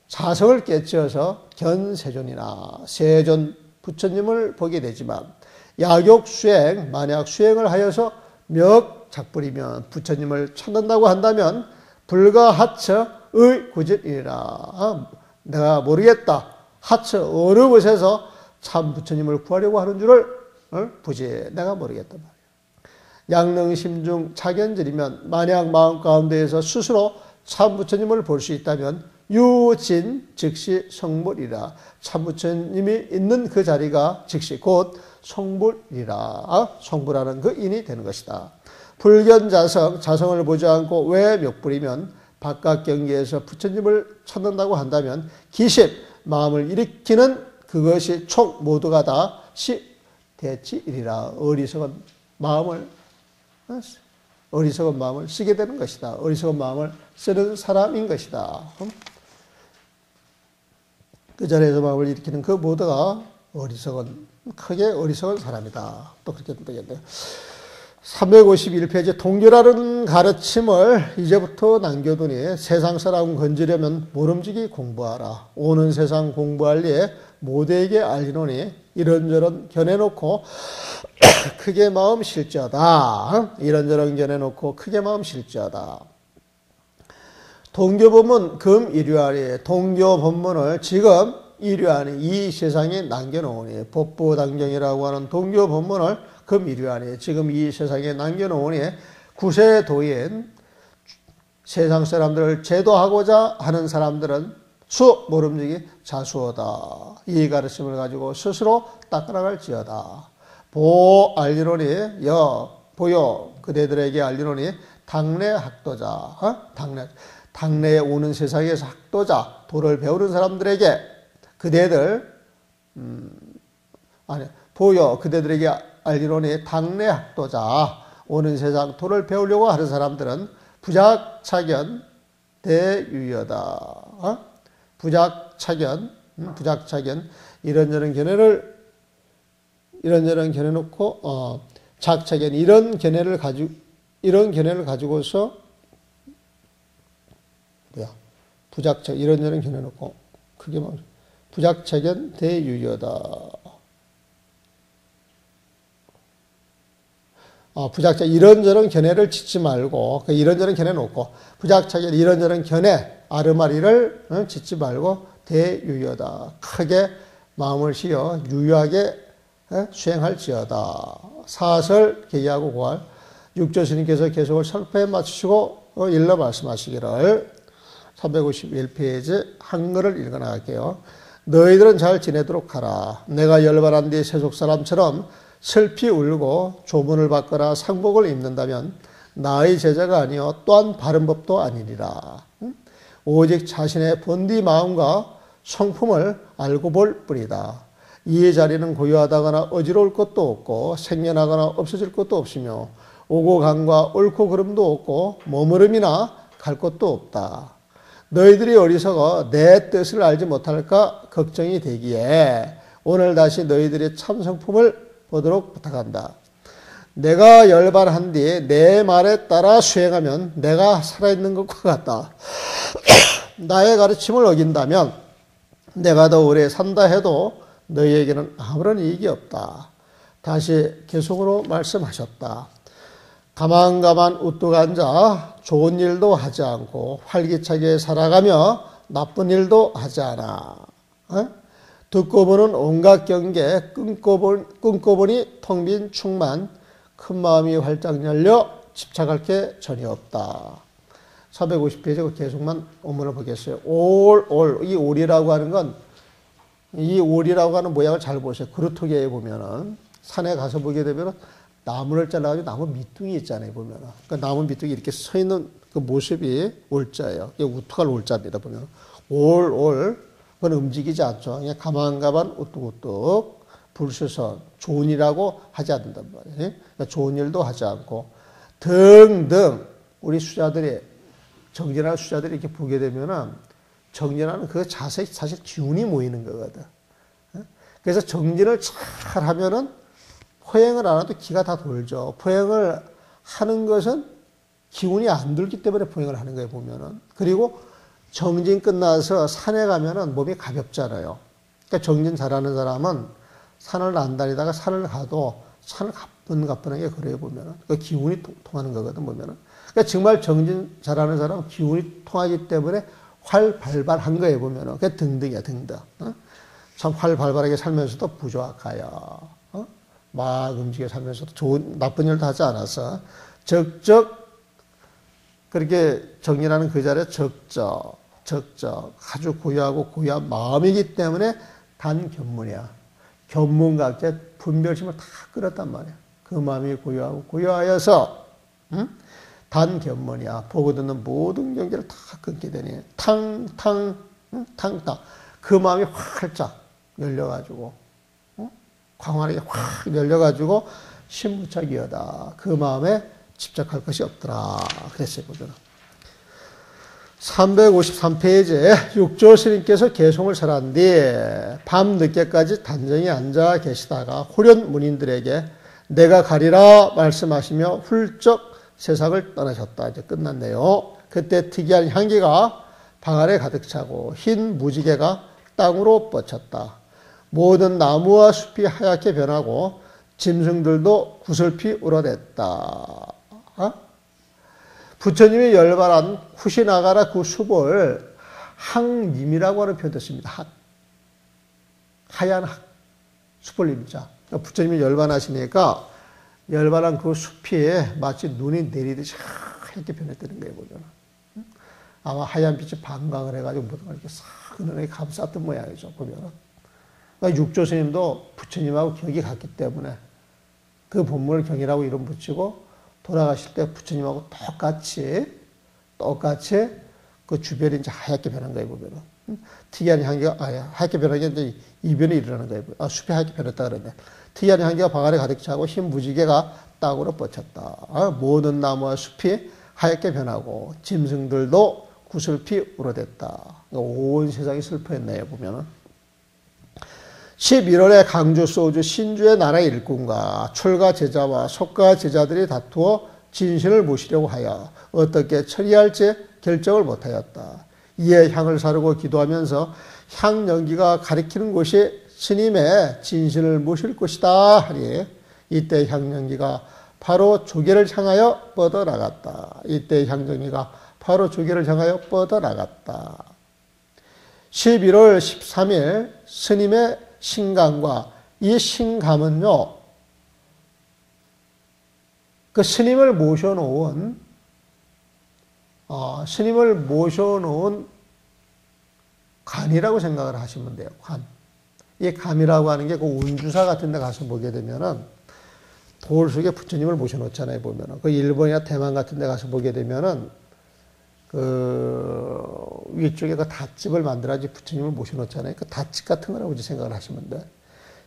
자성을 깨치어서 견세존이나 세존 부처님을 보게 되지만 야욕 수행 만약 수행을 하여서 몇 작불이면 부처님을 찾는다고 한다면 불가하처의 구질이라. 내가 모르겠다. 하처 어느 곳에서 참 부처님을 구하려고 하는 줄을 부지 내가 모르겠단 말이야. 양능심중 자견질이면 만약 마음 가운데에서 스스로 참 부처님을 볼 수 있다면 유진 즉시 성불이라. 참 부처님이 있는 그 자리가 즉시 곧 성불이라. 성불하는 그 인이 되는 것이다. 불견자성 자성을 보지 않고 왜 멱불이면 바깥 경계에서 부처님을 찾는다고 한다면 기십 마음을 일으키는 그것이 총 모두가 다 시대치이리라. 어리석은 마음을 쓰게 되는 것이다. 어리석은 마음을 쓰는 사람인 것이다. 그 자리에서 마음을 일으키는 그 모두가 크게 어리석은 사람이다. 또 그렇게 되겠네요. 351페이지 동교라는 가르침을 이제부터 남겨두니 세상 사람 건지려면 모름지기 공부하라. 오는 세상 공부할 리에 모두에게 알리노니 이런저런 견해놓고 크게 마음 실지어다. 이런저런 견해놓고 크게 마음 실지어다. 동교법문 금일유하리. 동교법문을 지금 일유하니 이 세상에 남겨놓으니 법부당경이라고 하는 동교법문을 금일유하니 지금 이 세상에 남겨놓으니 구세도인 세상 사람들을 제도하고자 하는 사람들은 수 모름지기 자수어다. 이 가르침을 가지고 스스로 닦아나갈지어다. 보 알리노니 보요 그대들에게 알리노니 당내 학도자 당내에 오는 세상에서 학도자, 도를 배우는 사람들에게 그대들 보여 그대들에게 알리노니 당내 학도자, 오는 세상 도를 배우려고 하는 사람들은 부작차견 대유여다. 부작차견 이런저런 견해 놓고 작차견 이런 견해를 가지고서 부작차 이런저런 견해 놓고 그게 뭐 부작차견 대유여다. 부작차 이런저런 견해를 짓지 말고 이런저런 견해 놓고 부작차견 이런저런 견해 아르마리를 짓지 말고 대유여다. 크게 마음을 쉬어 유유하게 수행할지어다. 사설 계기하고 고할 육조 스님께서 계속을 설파에 맞추시고 일러 말씀하시기를 351페이지 한글을 읽어나갈게요. 너희들은 잘 지내도록 하라. 내가 열반한 뒤 세속 사람처럼 슬피 울고 조문을 받거나 상복을 입는다면 나의 제자가 아니요 또한 바른 법도 아니니라. 오직 자신의 본디 마음과 성품을 알고 볼 뿐이다. 이의 자리는 고요하다거나 어지러울 것도 없고 생겨나거나 없어질 것도 없으며 오고 간과 옳고 그름도 없고 머무름이나 갈 것도 없다. 너희들이 어리석어 내 뜻을 알지 못할까 걱정이 되기에 오늘 다시 너희들이 참 성품을 보도록 부탁한다. 내가 열반한 뒤 내 말에 따라 수행하면 내가 살아있는 것과 같다. 나의 가르침을 어긴다면 내가 더 오래 산다 해도 너희에게는 아무런 이익이 없다. 다시 계속으로 말씀하셨다. 가만가만 우뚝 앉아 좋은 일도 하지 않고 활기차게 살아가며 나쁜 일도 하지 않아. 듣고 보는 온갖 경계 끊고 보니 텅 빈 충만 큰 마음이 활짝 열려 집착할 게 전혀 없다. 450페이지 계속만 원문을 보겠어요. 이 올이라고 하는 건 이 올이라고 하는 모양을 잘 보세요. 그루터기에 보면은 산에 가서 보게 되면은 나무를 잘라가지고 나무 밑둥이 있잖아요. 보면은 그 나무 밑둥이 이렇게 서 있는 그 모습이 올자예요. 이게 우뚝할 올자입니다. 보면 그건 움직이지 않죠. 그냥 가만가만 우뚝우뚝 불수선 좋은이라고 하지 않는단 말이에요. 그러니까 좋은 일도 하지 않고 등등 우리 수자들이 정진하는 수자들이 이렇게 보게 되면은 정진하는 그 자세히 사실 기운이 모이는 거거든. 그래서 정진을 잘 하면은 포행을 안 해도 기가 다 돌죠. 포행을 하는 것은 기운이 안 들기 때문에 포행을 하는 거예요, 보면은. 그리고 정진 끝나서 산에 가면은 몸이 가볍잖아요. 그러니까 정진 잘하는 사람은 산을 안 다니다가 산을 가도 산을 가뿐하게 걸어요, 보면은. 그 기운이 통하는 거거든, 보면은. 그러니까 정말 정진 잘하는 사람은 기운이 통하기 때문에 활발한 거예요, 보면은. 그게 등등이야, 등등. 참 활발하게 살면서도 부조악하여. 막 움직여 살면서도 나쁜 일도 하지 않아서. 적적, 그렇게 정진하는 그 자리에 적적, 아주 고요하고 고요한 마음이기 때문에 단견문이야. 견문각제 분별심을 다 끌었단 말이야. 그 마음이 고요하고 고요하여서, 단견문이야. 보고 듣는 모든 경계를 다 끊게 되니 탕탕. 그 마음이 활짝 열려가지고 광활하게 확 열려가지고 신무착이여다. 그 마음에 집착할 것이 없더라. 그랬어요. 보면 353페이지에 육조 스님께서 개송을 설한 뒤 밤늦게까지 단정히 앉아 계시다가 호련 문인들에게 내가 가리라 말씀하시며 훌쩍 세상을 떠나셨다. 이제 끝났네요. 그때 특이한 향기가 방 안에 가득 차고 흰 무지개가 땅으로 뻗쳤다. 모든 나무와 숲이 하얗게 변하고 짐승들도 구슬피 울어댔다. 부처님이 열반한 후시나가라 그 숲을 항림이라고 하는 표현도 씁니다. 하얀 숲을 입자. 그러니까 부처님이 열반하시니까 열반한 그 숲이 마치 눈이 내리듯이 하얗게 변했다는 거예요, 보면. 아마 하얀 빛이 반광을 해가지고 모든 걸 이렇게 싹 은은하게 감쌌던 모양이죠, 보면. 그러니까 육조 스님도 부처님하고 격이 같기 때문에 그 본문을 경이라고 이름 붙이고 돌아가실 때 부처님하고 똑같이 그 그 주변이 이제 하얗게 변한 거예요, 보면은. 특이한 향기가, 하얗게 변한 게 이제 이변이 일어나는 거예요. 숲이 하얗게 변했다 그러네. 특이한 향기가 방 안에 가득 차고 흰 무지개가 땅으로 뻗쳤다. 모든 나무와 숲이 하얗게 변하고 짐승들도 구슬피 우러댔다. 온 세상이 슬퍼했네요, 보면은. 11월에 강주 소주 신주의 나라 일꾼과 철가 제자와 속가 제자들이 다투어 진신을 모시려고 하여 어떻게 처리할지 결정을 못하였다. 이에 향을 사르고 기도하면서 향 연기가 가리키는 곳이 스님의 진신을 모실 것이다 하니 이때 향 연기가 바로 조계를 향하여 뻗어나갔다. 이때 향 연기가 바로 조계를 향하여 뻗어나갔다. 11월 13일 스님의 신감과 이 신감은요, 그 스님을 모셔놓은 관이라고 생각을 하시면 돼요. 관. 이 감이라고 하는 게 그 운주사 같은 데 가서 보게 되면은 돌 속에 부처님을 모셔놓잖아요, 보면은. 그 일본이나 대만 같은 데 가서 보게 되면은 그 위쪽에 그 닷집을 만들어야지 부처님을 모셔놓잖아요. 그 닷집 같은 거라고 생각을 하시면 돼.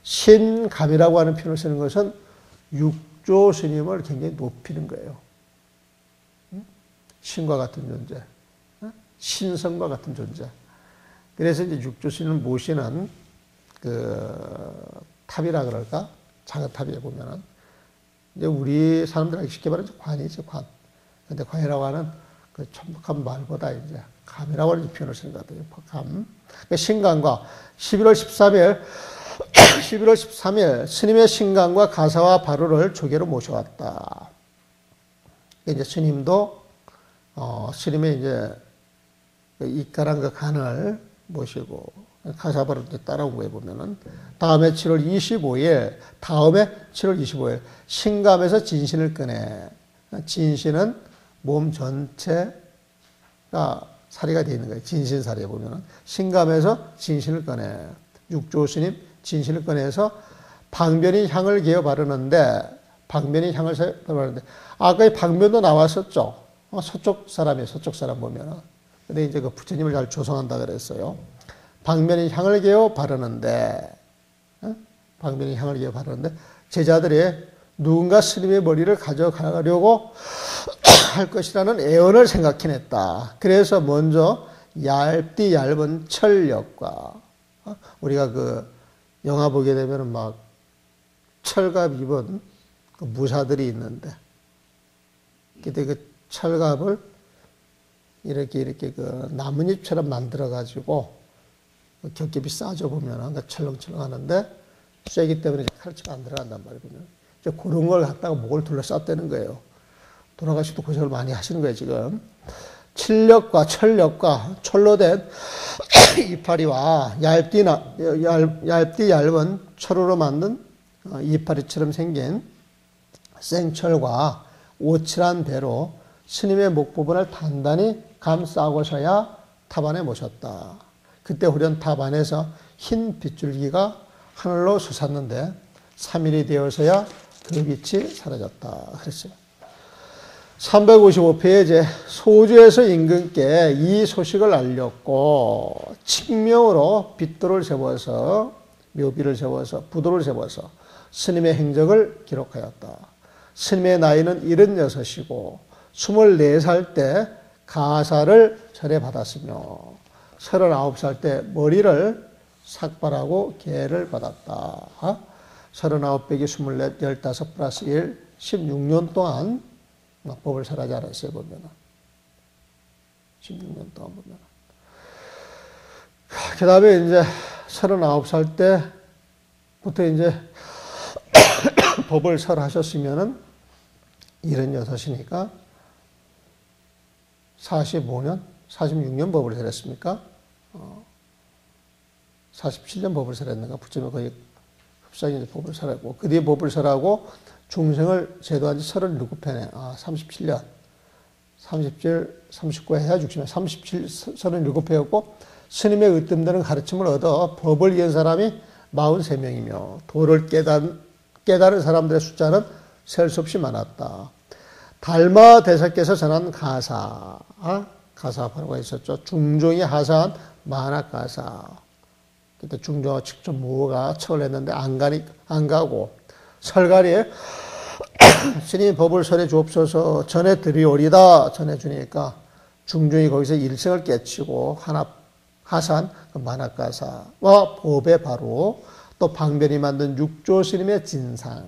신감이라고 하는 표현을 쓰는 것은 육조 스님을 굉장히 높이는 거예요. 신과 같은 존재, 신성과 같은 존재. 그래서 이제 육조 스님을 모시는 그 탑이라 그럴까? 작은 탑에 보면은 이제 우리 사람들하기 쉽게 말하면 관이죠, 관. 근데 관이라고 하는 그 천박한 말보다 이제 감이라고 하는 표현을 쓰는 것 같아요. 감. 신감과 11월 13일 스님의 신감과 가사와 바루를 조계로 모셔왔다. 이제 스님도 스님의 이제 이깔한 그 간을 모시고 가사 바루를 따라온 거에 보면은 다음에 7월 25일 신감에서 진신을 꺼내. 진신은 몸 전체가 사리가 되어 있는 거예요. 진신사리에 보면은. 신감에서 진신을 꺼내. 육조 스님 진신을 꺼내서 방변이 향을 개어 바르는데, 아까 이 방변도 나왔었죠. 서쪽 사람이에요. 서쪽 사람 보면은. 근데 이제 그 부처님을 잘 조성한다 그랬어요. 방변이 향을 개어 바르는데, 제자들이 누군가 스님의 머리를 가져가려고 할 것이라는 애언을 생각해냈다. 그래서 먼저 얇은 철력과, 우리가 그 영화 보게 되면 막 철갑 입은 그 무사들이 있는데, 그때 그 철갑을 이렇게 그 나뭇잎처럼 만들어가지고 겹겹이 싸줘 보면 그러니까 철렁철렁 하는데 쇠기 때문에 칼치가 안 들어간단 말이에요. 이제 그런 걸 갖다가 목을 둘러쌌다는 거예요. 돌아가시도 고생을 많이 하시는 거예요, 지금. 철력과 철로 된 이파리와 얇은 철으로 만든 이파리처럼 생긴 생철과 오칠한 배로 스님의 목 부분을 단단히 감싸고서야 탑 안에 모셨다. 그때 후련 탑 안에서 흰 빗줄기가 하늘로 솟았는데 3일이 되어서야 그 빛이 사라졌다. 그랬어요. 355페이지에 소주에서 임금께 이 소식을 알렸고 칙명으로 빗돌을 세워서 묘비를 세워서 부도를 세워서 스님의 행적을 기록하였다. 스님의 나이는 76이고 24살 때 가사를 절에받았으며 39살 때 머리를 삭발하고 계를 받았다. 39 빼기 24, 15 플러스 1, 16년 동안 법을 설하지 않았어요, 보면은. 16년 동안 보면은. 그 다음에 이제 39살 때부터 이제 법을 설하셨으면은 76이니까 45년, 46년 법을 설했습니까? 47년 법을 설했는가? 부처님은 거의 흡사하게 법을 설하고, 그 뒤에 법을 설하고 중생을 제도한 지 37회네. 37년. 37, 39회 해야 60년. 37, 37회였고, 스님의 으뜸되는 가르침을 얻어 법을 이은 사람이 43명이며, 도를 깨달은 사람들의 숫자는 셀 수 없이 많았다. 달마 대사께서 전한 가사, 가사파로가 있었죠. 중종이 하사한 만학가사. 그때 중종하고 직접 무호가 척을 했는데 안 가고 설가리에 스님 법을 설해 주옵소서 전해 드리오리다 전해 주니까 중종이 거기서 일성을 깨치고 하산 만학가사와 법의 바로 또 방변이 만든 육조 스님의 진상,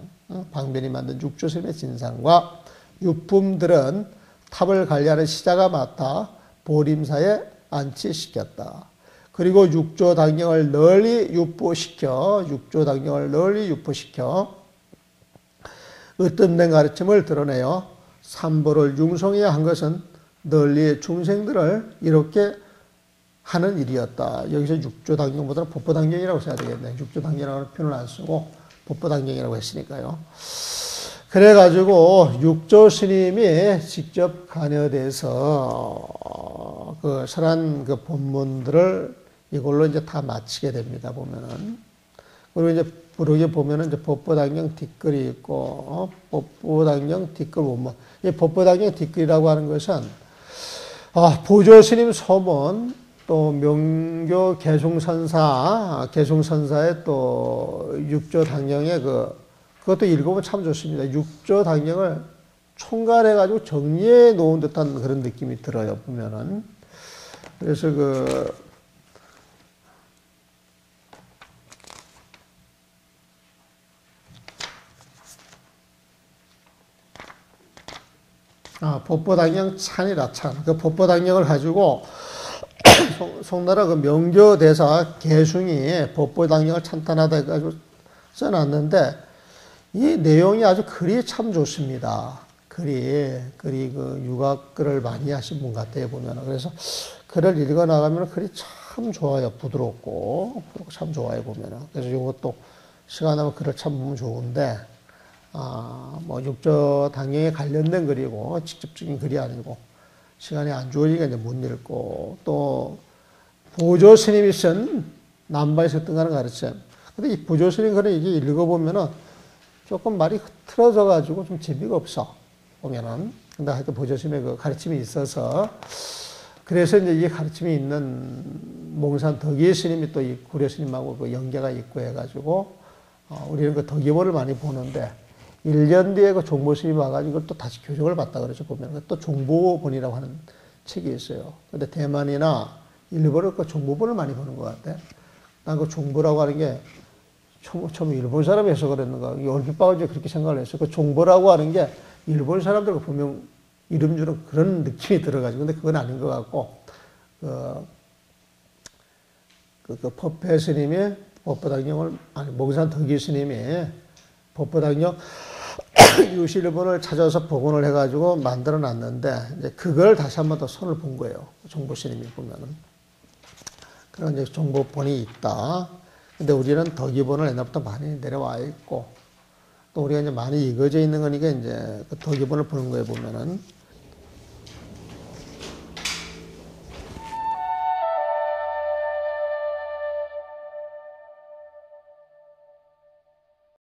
방변이 만든 육조 스님의 진상과 유품들은 탑을 관리하는 시자가 맡아 보림사에 안치시켰다. 그리고 육조 당경을 널리 유포시켜 으뜸된 가르침을 드러내어 삼보를 융성해야 한 것은 널리 중생들을 이렇게 하는 일이었다. 여기서 육조당경보다는 법보당경이라고 써야 되겠네. 육조당경이라고 표현을 안 쓰고 법보당경이라고 했으니까요. 그래가지고 육조 스님이 직접 관여돼서 그 설한 그 본문들을 이걸로 이제 다 마치게 됩니다. 보면은. 그리고 이제 부르게 보면은 이제 법보당경 뒷글이 있고, 법보당경 뒷글 원문. 이 법보당경 뒷글이라고 하는 것은, 보조 스님 서문, 또 명교 개송선사의 또 육조 당경의 그것도 읽어보면 참 좋습니다. 육조 당경을 총괄해가지고 정리해 놓은 듯한 그런 느낌이 들어요, 보면은. 그래서 법보당경 찬이라 찬. 그 법보당경을 가지고 송나라 그 명교대사 개숭이 법보당경을 찬탄하다 해가지고 써놨는데 이 내용이 아주 글이 참 좋습니다. 글이 그 유학글을 많이 하신 분 같아요, 보면은. 그래서 글을 읽어 나가면 글이 참 좋아요. 부드럽고 참 좋아요, 보면은. 그래서 이것도 시간 나면 글을 참 보면 좋은데, 뭐 육조 당경에 관련된 글이고 직접적인 글이 아니고 시간이 안 좋으니까 이제 못 읽고 또 보조 스님이 쓴 남바에서 뜬가는 가르침. 근데 이 보조 스님 글을 이게 읽어보면은 조금 말이 흐트러져 가지고 좀 재미가 없어. 보면은. 근데 하여튼 보조 스님의 그 가르침이 있어서 그래서 이제 이 가르침이 있는 몽산 덕이 스님이 또 이 구려 스님하고 그 연계가 있고 해가지고 우리는 그 덕이본을 많이 보는데 1년 뒤에 그 종보 스님이 와가지고 또 다시 교정을 받다 그러죠. 보면 또 종보본이라고 하는 책이 있어요. 근데 대만이나 일본은 그 종보본을 많이 보는 것 같아. 난 그 종보라고 하는 게 처음 일본 사람이 해서 그랬는가. 얼핏 봐가지고 그렇게 생각을 했어요. 그 종보라고 하는 게 일본 사람들과 분명 이름 주는 그런 느낌이 들어가지고. 근데 그건 아닌 것 같고, 법회 스님이 법보당경을, 몽산 덕이 스님이 법보당경 유실본을 찾아서 복원을 해가지고 만들어 놨는데, 이제 그걸 다시 한 번 더 손을 본 거예요. 종보 스님이 보면은. 그런 이제 종보본이 있다. 근데 우리는 덕이본을 옛날부터 많이 내려와 있고, 또 우리가 이제 많이 익어져 있는 거니까 이제 그 덕이본을 보는 거에 보면은